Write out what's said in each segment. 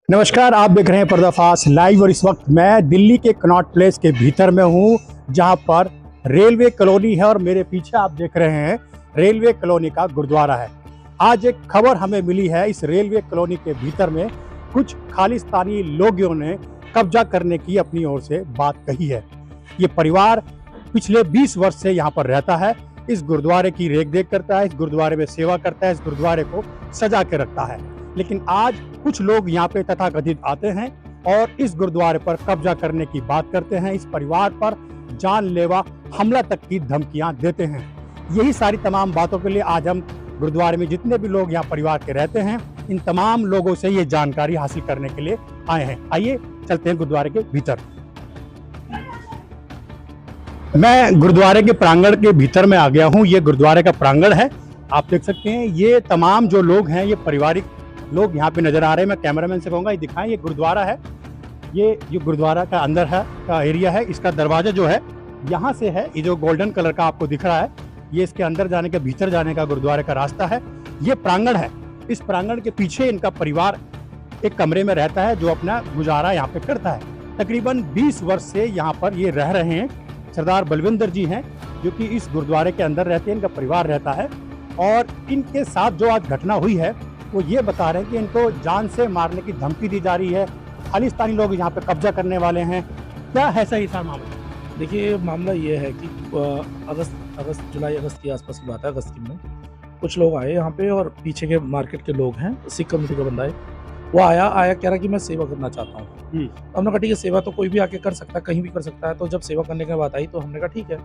नमस्कार, आप देख रहे हैं पर्दाफाश लाइव और इस वक्त मैं दिल्ली के कनॉट प्लेस के भीतर में हूं, जहां पर रेलवे कॉलोनी है और मेरे पीछे आप देख रहे हैं रेलवे कॉलोनी का गुरुद्वारा है। आज एक खबर हमें मिली है, इस रेलवे कॉलोनी के भीतर में कुछ खालिस्तानी लोगों ने कब्जा करने की अपनी ओर से बात कही है। ये परिवार पिछले 20 वर्ष से यहाँ पर रहता है, इस गुरुद्वारे की रेख देख करता है, इस गुरुद्वारे में सेवा करता है, इस गुरुद्वारे को सजा के रखता है। लेकिन आज कुछ लोग यहाँ पे तथाकथित आते हैं और इस गुरुद्वारे पर कब्जा करने की बात करते हैं, इस परिवार पर जानलेवा हमला तक की धमकियां देते हैं। यही सारी तमाम बातों के लिए आज हम गुरुद्वारे में जितने भी लोग यहाँ परिवार के रहते हैं, इन तमाम लोगों से ये जानकारी हासिल करने के लिए आए हैं। आइए चलते हैं गुरुद्वारे के भीतर। मैं गुरुद्वारे के प्रांगण के भीतर में आ गया हूँ। ये गुरुद्वारे का प्रांगण है, आप देख सकते हैं। ये तमाम जो लोग हैं, ये पारिवारिक लोग यहाँ पे नजर आ रहे हैं। मैं कैमरामैन से कहूँगा ये दिखाएं, ये गुरुद्वारा है, ये गुरुद्वारा का अंदर है का एरिया है। इसका दरवाजा जो है यहाँ से है, ये जो गोल्डन कलर का आपको दिख रहा है, ये इसके अंदर जाने के भीतर जाने का गुरुद्वारे का रास्ता है। ये प्रांगण है, इस प्रांगण के पीछे इनका परिवार एक कमरे में रहता है, जो अपना गुजारा यहाँ पे करता है। तकरीबन 20 वर्ष से यहाँ पर ये रह रहे हैं। सरदार बलविंदर जी हैं जो कि इस गुरुद्वारे के अंदर रहते हैं, इनका परिवार रहता है। और इनके साथ जो आज घटना हुई है वो ये बता रहे हैं कि इनको जान से मारने की धमकी दी जा रही है, खालिस्तानी लोग यहाँ पे कब्जा करने वाले हैं। क्या है सही सर मामला? देखिए, मामला ये है कि जुलाई अगस्त के आसपास की बात है। अगस्त में कुछ लोग आए यहाँ पे और पीछे के मार्केट के लोग हैं, सिख कम्युनिटी का बंदा है, वो आया कह रहा कि मैं सेवा करना चाहता हूँ। हमने कहा ठीक है, सेवा तो कोई भी आके कर सकता है, कहीं भी कर सकता है। तो जब सेवा करने की बात आई तो हमने कहा ठीक है।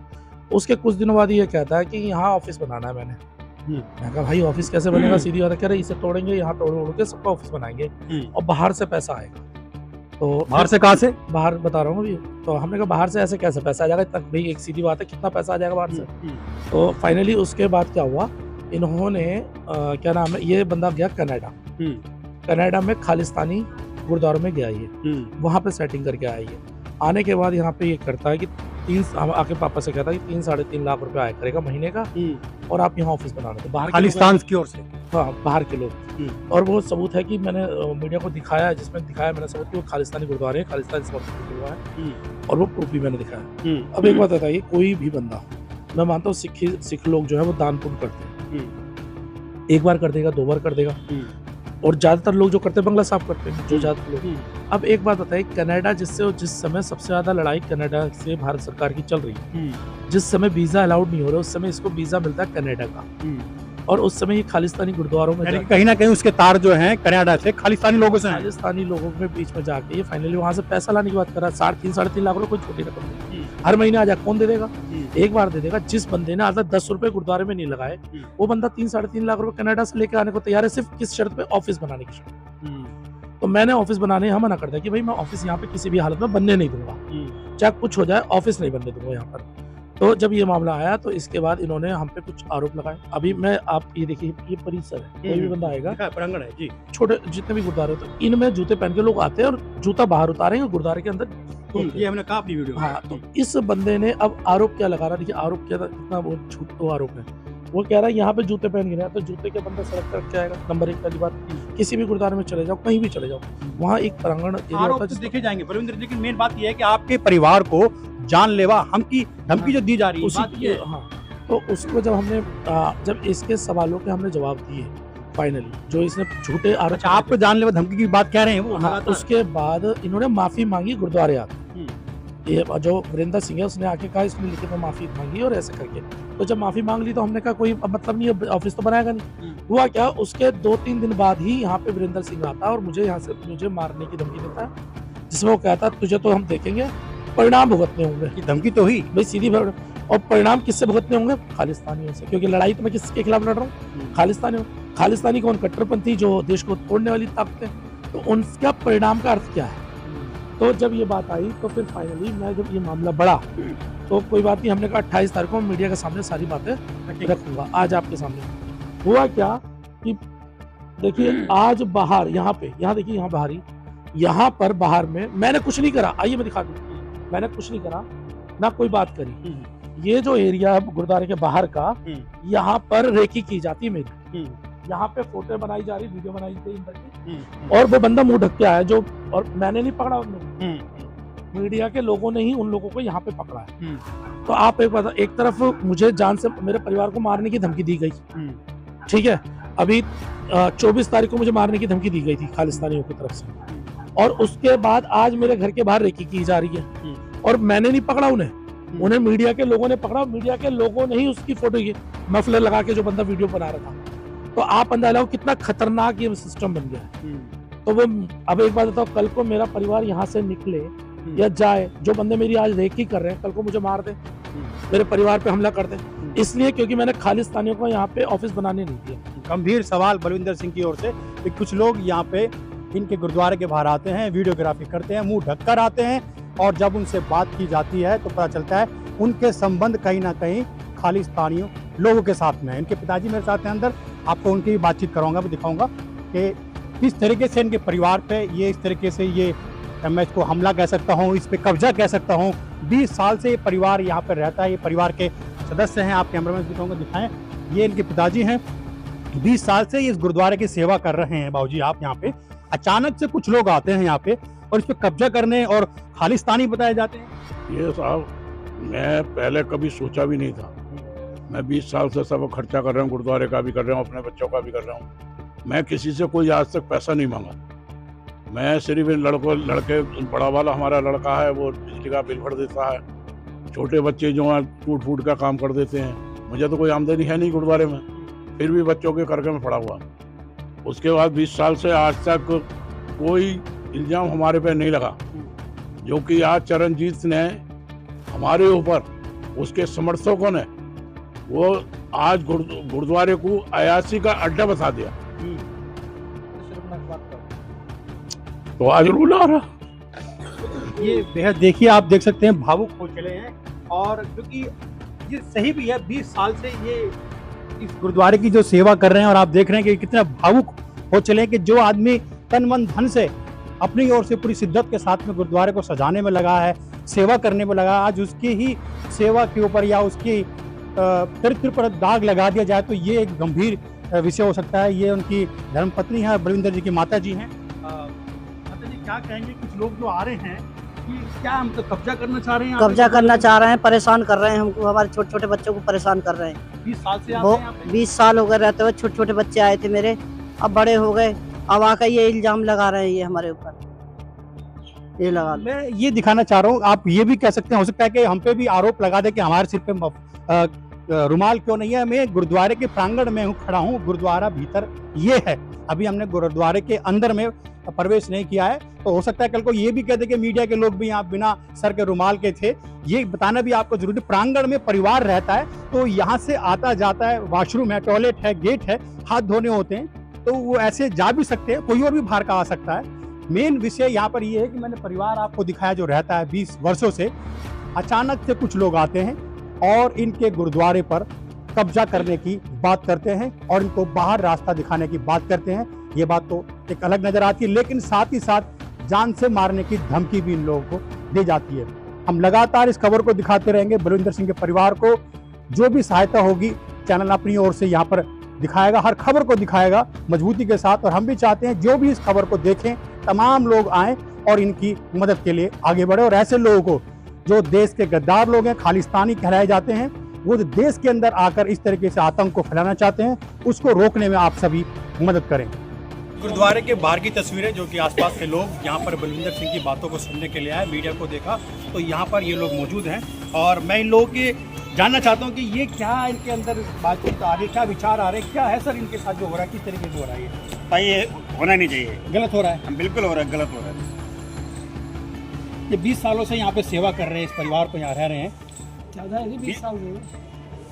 उसके कुछ दिनों बाद ये कहता है कि यहाँ ऑफिस बनाना है मैंने कहा भाई ऑफिस कैसे बनेगा? सीधी बात है, कह रहे इसे तोड़ेंगे, यहाँ तोड़ के सबका ऑफिस बनाएंगे और बाहर से पैसा आएगा। तो बाहर से कहाँ से? बाहर बता रहा हूँ अभी। तो हमने कहा बाहर से ऐसे कैसे पैसा आ जाएगा? तक भाई एक सीधी बात है, कितना पैसा आ जाएगा बाहर से? तो फाइनली उसके बाद क्या हुआ, इन्होंने क्या नाम है, ये बंदा गया कनाडा में खालिस्तानी गुरुद्वारों में गया, ये वहाँ पे सेटिंग करके आया। ये आने के बाद यहाँ पे ये करता है कि आके पापा से कहता है कि 3-3.5 लाख रुपए आया करेगा महीने का, और आप यहाँ ऑफिस बना लो। बाहर खालिस्तान की ओर से, हाँ, बाहर के लोग। और वो सबूत है कि मैंने मीडिया को दिखाया, जिसमें दिखाया मैंने सबूत कि वो खालिस्तानी गुरुद्वारे, खालिस्तानी समर्थित गुरुद्वारा है, और वो प्रूफ भी मैंने दिखाया। अब एक बात बताइए, कोई भी बंदा, मैं मानता हूँ सिख लोग जो है वो दान पुण्य करते हैं, एक बार कर देगा, 2 बार कर देगा, और ज्यादातर लोग जो करते हैं बंगला साफ करते हैं, जो ज्यादातर लोग। अब एक बात बताइए, कनाडा जिस समय सबसे ज्यादा लड़ाई कनाडा से भारत सरकार की चल रही है, जिस समय वीजा अलाउड नहीं हो रहा, उस समय इसको वीजा मिलता है कनाडा का, और उस समय ये खालिस्तानी गुरुद्वारों में कहीं ना कहीं उसके तार जो हैं कनाडा से खालिस्तानी लोगों से, खालिस्तानी लोगों के बीच में जाके ये फाइनली वहां से पैसा लाने की बात कर रहा है। 3.5 लाख रुपए कोई छोटी रकम नहीं, हर महीने आ जाए, कौन दे देगा? एक बार दे देगा। जिस बंदे ने आज तक 10 रुपए गुरुद्वारे में नहीं लगाए, वो बंदा 3-3.5 लाख रुपए कनाडा से लेकर आने को तैयार है, सिर्फ किस शर्त पे? ऑफिस बनाने की शर्त। तो मैंने ऑफिस बनाने हम मना कर दिया कि भाई मैं ऑफिस यहाँ पे किसी भी हालत में बनने नहीं दूंगा, चाहे कुछ हो जाए, ऑफिस नहीं बनने दूंगा यहाँ पर। तो जब ये मामला आया तो इसके बाद इन्होंने हम पे कुछ आरोप लगाए। अभी मैं आप ये देखिए, ये परिसर है, कोई भी बंदा आएगा, प्रांगण है जी, छोटे जितने भी गुरुद्वारे होते हैं, इनमें जूते पहन के लोग आते हैं और जूता बाहर उतारेंगे गुरुद्वारे के अंदर। ये हमने कहा अपनी वीडियो। हाँ, तो इस बंदे ने अब आरोप क्या लगा रहा, देखिए आरोप क्या था, कितना वो झूठ तो आरोप है। वो कह रहा है यहाँ पे जूते पहन गिरा, तो जूते के बंदा सड़क पर क्या आएगा? नंबर 1 पहली बात, किसी भी गुरुद्वारे में चले जाओ, कहीं भी चले जाओ, वहाँ एक प्रांगण एरिया होता है, देखे जाएंगे बलविंदर। लेकिन मेन बात यह है कि आपके परिवार को जानलेवा धमकी जो दी जा रही है, हाँ, तो उसको जब हमने जब इसके सवालों के हमने जवाब दिए, फाइनली जो इसने झूठे आरोप, आपको जानलेवा धमकी की बात कह रहे हैं वो, हाँ, उसके बाद इन्होंने माफी मांगी गुरुद्वारे आके। ये जो वीरेंद्र सिंह है उसने आके कहा इसने लिखित में माफी मांगी और ऐसे करके। तो जब माफी मांग ली तो हमने कहा कोई मतलब नहीं है, ऑफिस तो बनाएगा नहीं। हुआ क्या, उसके 2-3 दिन बाद ही यहाँ पे वीरेंद्र सिंह आता है और मुझे मारने की धमकी देता है, जिसमें वो कहता तुझे तो हम देखेंगे, परिणाम भुगतने होंगे। धमकी तो हुई भाई, सीधी। और परिणाम किससे भुगतने होंगे? खालिस्तानियों से, क्योंकि लड़ाई तो मैं किसके खिलाफ लड़ रहा हूँ? खालिस्तानी कौन? कट्टरपंथी, जो देश को तोड़ने वाली ताकत है। तो उनका परिणाम का अर्थ क्या है? तो जब ये बात आई तो फिर फाइनली मैं, जब ये मामला बढ़ा तो कोई बात नहीं, हमने कहा 28 तारीख को मीडिया के सामने सारी बातें रखूंगा। आज आपके सामने हुआ क्या कि देखिए, आज बाहर यहाँ देखिए, यहाँ बाहरी, यहाँ पर बाहर में मैंने कुछ नहीं करा, आइए मैं दिखा दूं, मैंने कुछ नहीं करा, ना कोई बात करी। ये जो एरिया है गुरुद्वारे के बाहर का, यहाँ पर रेकी की जाती है मेरी, यहाँ पे फोटो बनाई जा रही, वीडियो बनाई गई इंदर की, और वो बंदा मुंह ढक के आया जो, और मैंने नहीं पकड़ा उन लोगों, मीडिया के लोगों ने ही उन लोगों को यहाँ पे पकड़ा है। तो आप एक बात, एक तरफ मुझे जान से मेरे परिवार को मारने की धमकी दी गई, ठीक है, अभी 24 तारीख को मुझे मारने की धमकी दी गई थी खालिस्तानियों की तरफ से, और उसके बाद आज मेरे घर के बाहर रेकी की जा रही है, और मैंने नहीं पकड़ा उन्हें मीडिया के लोगों ने पकड़ा, मीडिया के लोगों ने ही उसकी फोटो की मफलर लगा के जो बंदा वीडियो बना रहा था। तो आप अंदाजा लगाओ कितना खतरनाक ये सिस्टम बन गया है। तो वो, अब एक बात बताओ, कल को मेरा परिवार यहाँ से निकले या जाए, जो बंदे मेरी आज रेकी कर रहे हैं, कल को मुझे मार दे, मेरे परिवार पे हमला कर दे, इसलिए क्योंकि मैंने खालिस्तानियों को यहाँ पे ऑफिस बनाने नहीं दिया। गंभीर सवाल बलविंदर सिंह की ओर से कि कुछ लोग यहाँ पे इनके गुरुद्वारे के बाहर आते हैं, वीडियोग्राफी करते हैं, मुंह ढककर आते हैं, और जब उनसे बात की जाती है तो पता चलता है उनके संबंध कहीं ना कहीं खालिस्तानियों लोगों के साथ में है। इनके पिताजी मेरे साथ हैं अंदर, आपको उनकी भी बातचीत कराऊंगा, भी दिखाऊंगा कि किस तरीके से इनके परिवार पे ये इस तरीके से ये, मैं इसको हमला कह सकता हूँ, इस पे कब्जा कह सकता हूँ। 20 साल से ये परिवार यहाँ पर रहता है, ये परिवार के सदस्य हैं, आप कैमरा में दिखाऊंगा, दिखाएं, ये इनके पिताजी हैं। 20 साल से ये इस गुरुद्वारे की सेवा कर रहे हैं बाबूजी आप यहाँ पे। अचानक से कुछ लोग आते हैं यहाँ पे और इस पे कब्जा करने और खालिस्तानी बताए जाते हैं। ये साहब, मैं पहले कभी सोचा भी नहीं था। मैं 20 साल से सब खर्चा कर रहा हूँ, गुरुद्वारे का भी कर रहा हूँ, अपने बच्चों का भी कर रहा हूँ। मैं किसी से कोई आज तक पैसा नहीं मांगा। मैं सिर्फ इन लड़के, बड़ा वाला हमारा लड़का है, वो बिजली का बिल भर देता है, छोटे बच्चे जो हैं टूट फूट का काम कर देते हैं। मुझे तो कोई आमदनी है नहीं गुरुद्वारे में, फिर भी बच्चों के करके में पड़ा हुआ। उसके बाद 20 साल से आज तक कोई इल्ज़ाम हमारे पे नहीं लगा, जो कि आज चरणजीत ने हमारे ऊपर, उसके समर्थकों ने, वो आज गुरुद्वारे को अयासी का अड्डा बता दिया। तो आज रूल आ रहा। ये बेहद, देखिए आप देख सकते हैं, भावुक हो चले हैं, और क्योंकि ये सही भी है, 20 साल से ये इस गुरुद्वारे की जो सेवा कर रहे हैं, और आप देख रहे हैं कि कितना भावुक हो चले हैं कि जो आदमी तन मन धन से अपनी ओर से पूरी शिद्दत के साथ में गुरुद्वारे को सजाने में लगा है, सेवा करने में लगा, आज उसकी ही सेवा के ऊपर या उसकी चरित्र पर दाग लगा दिया जाए तो ये एक गंभीर विषय हो सकता है। ये उनकी धर्मपत्नी है, बलविंदर जी की माता जी हैं। माता जी क्या कहेंगे, कुछ लोग जो आ रहे हैं कि क्या हम तो कब्जा करना चाह रहे हैं? कब्जा करना चाह रहे हैं, परेशान कर रहे हैं हमको, हमारे छोटे छोटे बच्चों को परेशान कर रहे हैं। 20 साल से आते हैं यहाँ पे? 20 साल हो गए रहते हुए, छोटे छोटे बच्चे आए थे मेरे, अब बड़े हो गए, अब आकर ये इल्जाम लगा रहे हैं ये हमारे ऊपर, ये लगा। मैं ये दिखाना चाह रहा हूँ, आप ये भी कह सकते हैं, हो सकता है कि हम पे भी आरोप लगा दे कि हमारे सिर पे रुमाल क्यों नहीं है। मैं गुरुद्वारे के प्रांगण में खड़ा हूँ, गुरुद्वारा भीतर ये है, अभी हमने गुरुद्वारे के अंदर में प्रवेश नहीं किया है, तो हो सकता है कल को ये भी कह दे कि मीडिया के लोग भी यहाँ बिना सर के रुमाल के थे। ये बताना भी आपको जरूरी, प्रांगण में परिवार रहता है तो यहाँ से आता जाता है, वॉशरूम है, टॉयलेट है, गेट है, हाथ धोने होते हैं, तो वो ऐसे जा भी सकते हैं, कोई और भी बाहर का आ सकता है। मेन विषय यहाँ पर ये है कि मैंने परिवार आपको दिखाया जो रहता है 20 वर्षों से, अचानक से कुछ लोग आते हैं और इनके गुरुद्वारे पर कब्जा करने की बात करते हैं और इनको बाहर रास्ता दिखाने की बात करते हैं। ये बात तो एक अलग नजर आती है, लेकिन साथ ही साथ जान से मारने की धमकी भी इन लोगों को दी जाती है। हम लगातार इस खबर को दिखाते रहेंगे, बलविंदर सिंह के परिवार को जो भी सहायता होगी चैनल अपनी ओर से यहाँ पर दिखाएगा, हर खबर को दिखाएगा मजबूती के साथ, और हम भी चाहते हैं जो भी इस खबर को देखें तमाम लोग आएँ और इनकी मदद के लिए आगे बढ़े, और ऐसे लोगों को जो देश के गद्दार लोग हैं, खालिस्तानी कहलाए जाते हैं, वो देश के अंदर आकर इस तरीके से आतंक को फैलाना चाहते हैं, उसको रोकने में आप सभी मदद करें। गुरुद्वारे के बाहर की तस्वीरें, जो कि आसपास के लोग यहाँ पर बलविंदर सिंह की बातों को सुनने के लिए आए, मीडिया को देखा तो यहाँ पर ये लोग मौजूद हैं, और मैं इन लोगों के जानना चाहता हूँ कि ये क्या इनके अंदर बातचीत आ रही है, क्या विचार आ रहे हैं, क्या है सर इनके साथ जो हो रहा है, किस तरीके से हो रहा है? ये भाई ये होना नहीं चाहिए, गलत हो रहा है। बिल्कुल हो रहा है, गलत हो रहा है। ये 20 सालों से यहाँ पे सेवा कर रहे हैं, इस परिवार को यहाँ रह रहे हैं, ज़्यादा 20 साल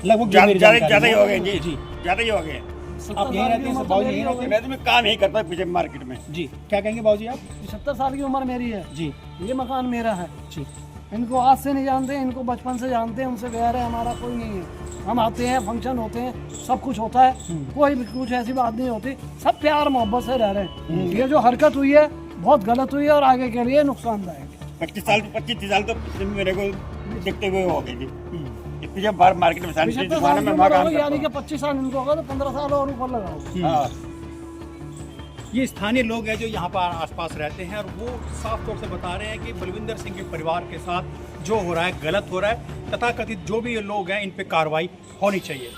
लगभग ज़्यादा ही हो गए जी, ज़्यादा ही हो गए। आप यहीं रहते हैं बाबू? यहीं रहते हैं? मैं तो मैं काम नहीं करता पीछे मार्केट में जी। क्या कहेंगे बाबू जी आप? 70 साल की उम्र मेरी है जी। ये मकान मेरा है जी। इनको आज से नहीं जानते, इनको बचपन से जानते हैं, उनसे गैर है हमारा कोई नहीं है। हम आते हैं, फंक्शन होते हैं, सब कुछ होता है, कोई भी कुछ ऐसी बात नहीं होती, सब प्यार मोहब्बत से रह रहे हैं। ये जो हरकत हुई है बहुत गलत हुई है और आगे के लिए नुकसानदायक। 25 साल तो मेरे को देखते हुए हो गए जी। पीछे बाहर मार्केट में शांति 75 दुकान साल में की वहाँ उम्र काम होगी, यानी करता कि 25 साल इनको होगा तो 15 साल और ऊपर लगाओ। हाँ। ये स्थानीय लोग हैं जो यहाँ पर आसपास रहते हैं और वो साफ तौर से बता रहे हैं कि बलविंदर सिंह के परिवार के साथ जो हो रहा है गलत हो रहा है, तथाकथित जो भी ये लोग हैं इन पे कार्रवाई होनी चाहिए।